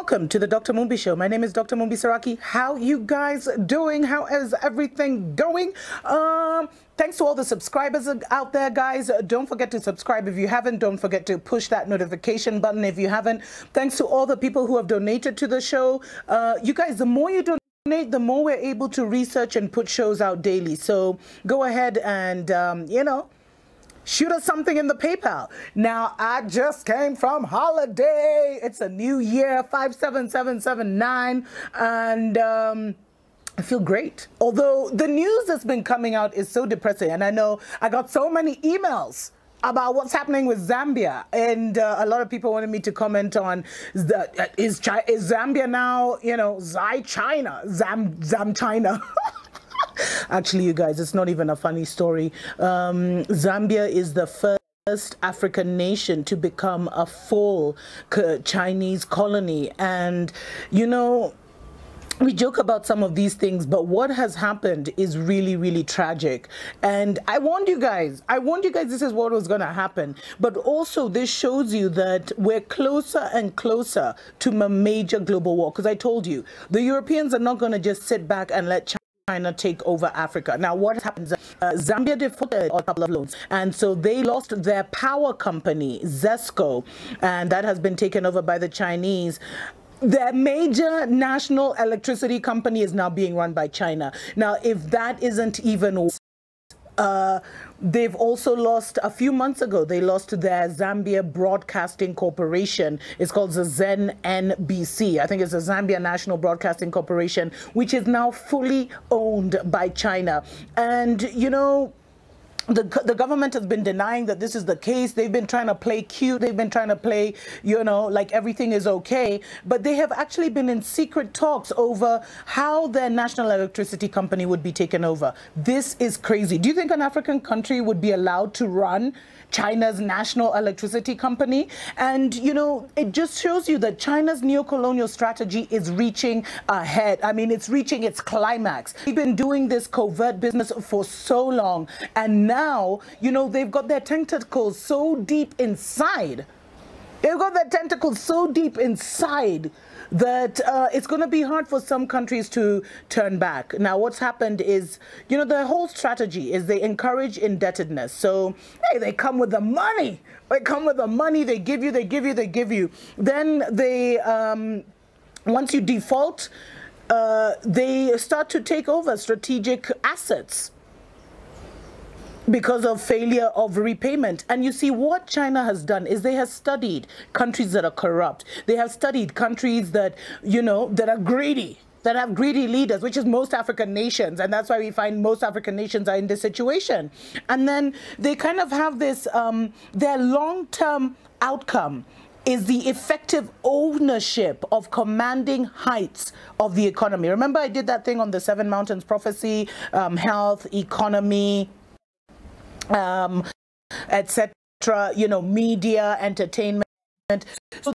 Welcome to the Dr. Mumbi Show. My name is Dr. Mumbi Saraki. How you guys doing? How is everything going? Thanks to all the subscribers out there, guys. Don't forget to subscribe if you haven't. Don't forget to push that notification button if you haven't. Thanks to all the people who have donated to the show. You guys, the more you donate, the more we're able to research and put shows out daily. So go ahead and, shoot us something in the PayPal. Now, I just came from holiday. It's a new year, 57779, and I feel great. Although the news that's been coming out is so depressing, and I know I got so many emails about what's happening with Zambia, and a lot of people wanted me to comment on is Zambia now, Zam China. Actually, you guys, it's not even a funny story. Zambia is the first African nation to become a full Chinese colony. And, we joke about some of these things, but what has happened is really, really tragic. And I warned you guys this is what was going to happen. But also this shows you that we're closer and closer to a major global war. Because I told you, the Europeans are not going to just sit back and let China take over Africa. Now, what happens? Zambia defaulted on a couple of loans, and so they lost their power company, Zesco, and that has been taken over by the Chinese. Their major national electricity company is now being run by China. Now, if that isn't even they've also lost, a few months ago, they lost their Zambia Broadcasting Corporation. It's called the ZNBC. I think it's the Zambia National Broadcasting Corporation, which is now fully owned by China. And, the government has been denying that this is the case. They've been trying to play cute. They've been trying to play, like everything is okay. But they have actually been in secret talks over how their national electricity company would be taken over. This is crazy. Do you think an African country would be allowed to run China's national electricity company? And, it just shows you that China's neocolonial strategy is reaching ahead. I mean, it's reaching its climax. They've been doing this covert business for so long. And now, they've got their tentacles so deep inside. They've got their tentacles so deep inside that it's going to be hard for some countries to turn back. Now, what's happened is, the whole strategy is they encourage indebtedness. So, hey, they come with the money. They come with the money. They give you, they give you, they give you. Then they, once you default, they start to take over strategic assets because of failure of repayment. And you see, what China has done is they have studied countries that are corrupt. They have studied countries that, that are greedy, that have greedy leaders, which is most African nations. And that's why we find most African nations are in this situation. And then they kind of have this, their long-term outcome is the effective ownership of commanding heights of the economy. Remember, I did that thing on the Seven Mountains Prophecy, health, economy, etc., media, entertainment. So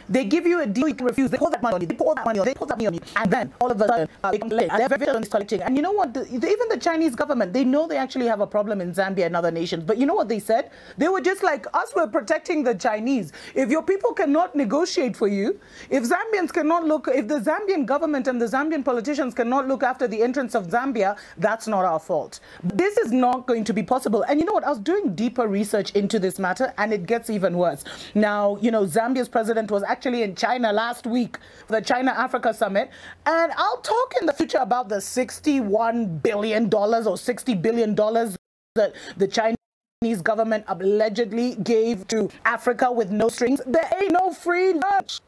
they give you a deal, you can refuse, they pour that money on you, they pour that money on you, and then all of a sudden they come late. They're very collecting. And you know what? Even the Chinese government, they know they actually have a problem in Zambia and other nations. But you know what they said? They were just like, us, we're protecting the Chinese. If your people cannot negotiate for you, if Zambians cannot look, if the Zambian government and the Zambian politicians cannot look after the entrance of Zambia, that's not our fault. This is not going to be possible. And you know what? I was doing deeper research into this matter, and it gets even worse. Now, Zambia's president was actually in China last week for the China-Africa Summit, and I'll talk in the future about the $61 billion or $60 billion that the Chinese government allegedly gave to Africa with no strings. There ain't no free lunch.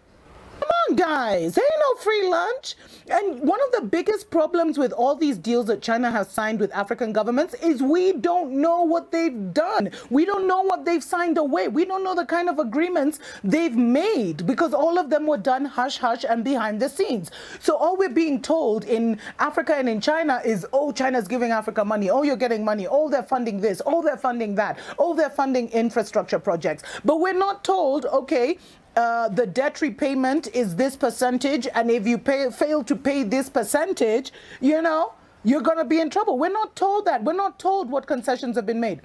Come on, guys, there ain't no free lunch. And one of the biggest problems with all these deals that China has signed with African governments is we don't know what they've done. We don't know what they've signed away. We don't know the kind of agreements they've made, because all of them were done hush-hush and behind the scenes. So all we're being told in Africa and in China is, oh, China's giving Africa money. Oh, you're getting money. Oh, they're funding this. Oh, they're funding that. Oh, they're funding infrastructure projects. But we're not told, okay, the debt repayment is this percentage, and if you fail to pay this percentage, you're going to be in trouble. We're not told that. We're not told what concessions have been made.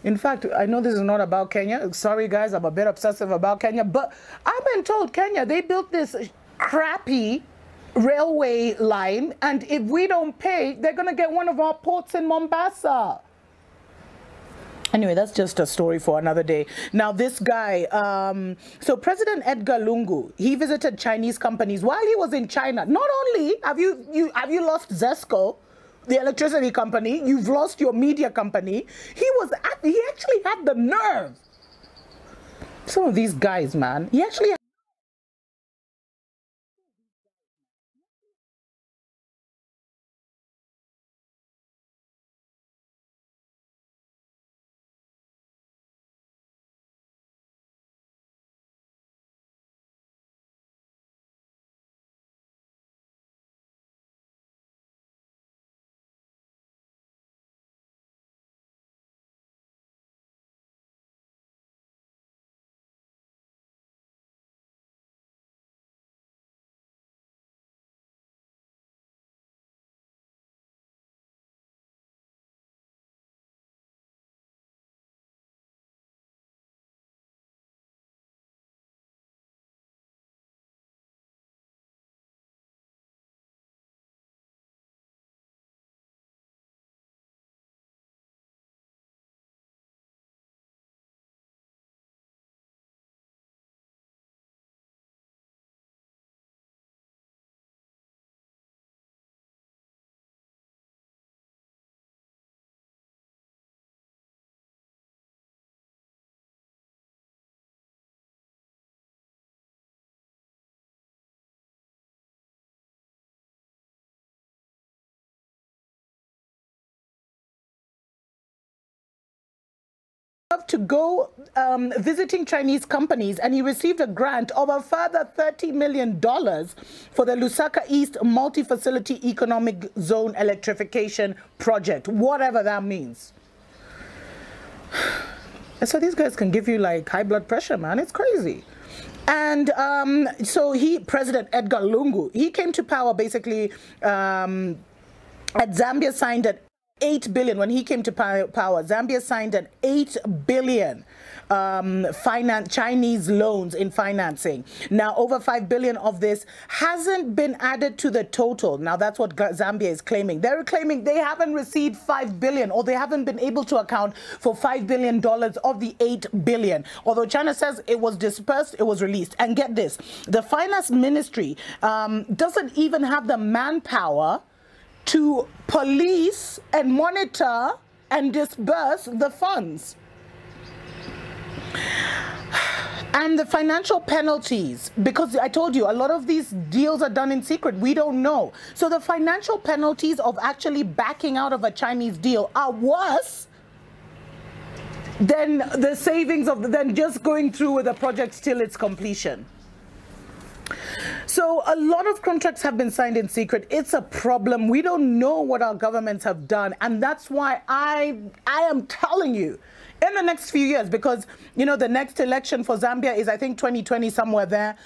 In fact, I know this is not about Kenya. Sorry, guys, I'm a bit obsessive about Kenya, but I've been told Kenya, they built this crappy railway line, and if we don't pay, they're going to get one of our ports in Mombasa. Anyway, that's just a story for another day. Now, this guy, so President Edgar Lungu, he visited Chinese companies while he was in China. Not only have you lost Zesco, the electricity company, you've lost your media company. He actually had the nerve. Some of these guys, man, he actually to go visiting Chinese companies, and he received a grant of a further $30 million for the Lusaka East Multi-Facility Economic Zone Electrification Project, whatever that means. So these guys can give you like high blood pressure, man. It's crazy. And so President Edgar Lungu, he came to power basically at Zambia signed an 8 billion. When he came to power, Zambia signed an 8 billion Chinese loans in financing. Now, over 5 billion of this hasn't been added to the total. Now, that's what Zambia is claiming. They're claiming they haven't received 5 billion, or they haven't been able to account for $5 billion of the 8 billion. Although China says it was dispersed, it was released. And get this, the finance ministry doesn't even have the manpower to police and monitor and disburse the funds. And the financial penalties, because I told you a lot of these deals are done in secret, we don't know. So the financial penalties of actually backing out of a Chinese deal are worse than the savings than just going through with the project till its completion. So a lot of contracts have been signed in secret. It's a problem. We don't know what our governments have done. And that's why I am telling you, in the next few years, because, you know, the next election for Zambia is, I think, 2020, somewhere there,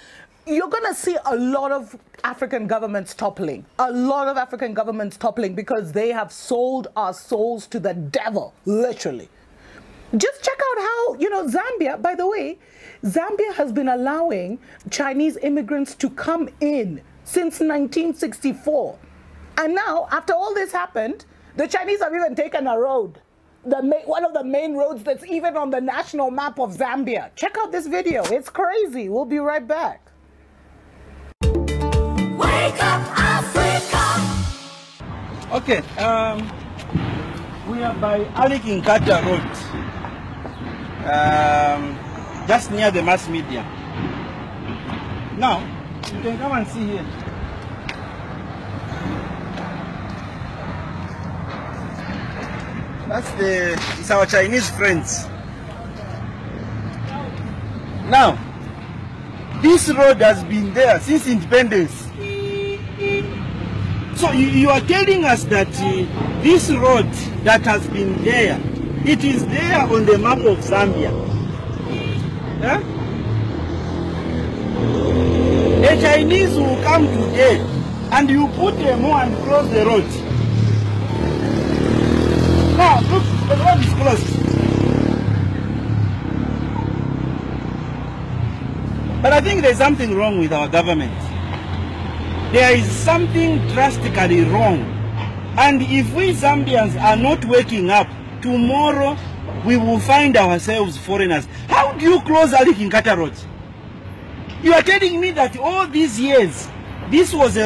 you're going to see a lot of African governments toppling. A lot of African governments toppling because they have sold our souls to the devil, literally. Just check out how, you know, Zambia, by the way, Zambia has been allowing Chinese immigrants to come in since 1964. And now, after all this happened, the Chinese have even taken a road, one of the main roads that's even on the national map of Zambia. Check out this video. It's crazy. We'll be right back. Wake up, Africa! Okay, we are by Ali Kinkata Road. Just near the mass media. Now, you can come and see here. It's our Chinese friends. Now, this road has been there since independence. So you are telling us that this road that has been there, it is there on the map of Zambia. Huh? The Chinese will come today and you put them on and cross the road. Now, look, the road is closed. But I think there's something wrong with our government. there is something drastically wrong. And if we Zambians are not waking up, tomorrow we will find ourselves foreigners. How do you close Ali Kinkata Road? You are telling me that all these years, this was a road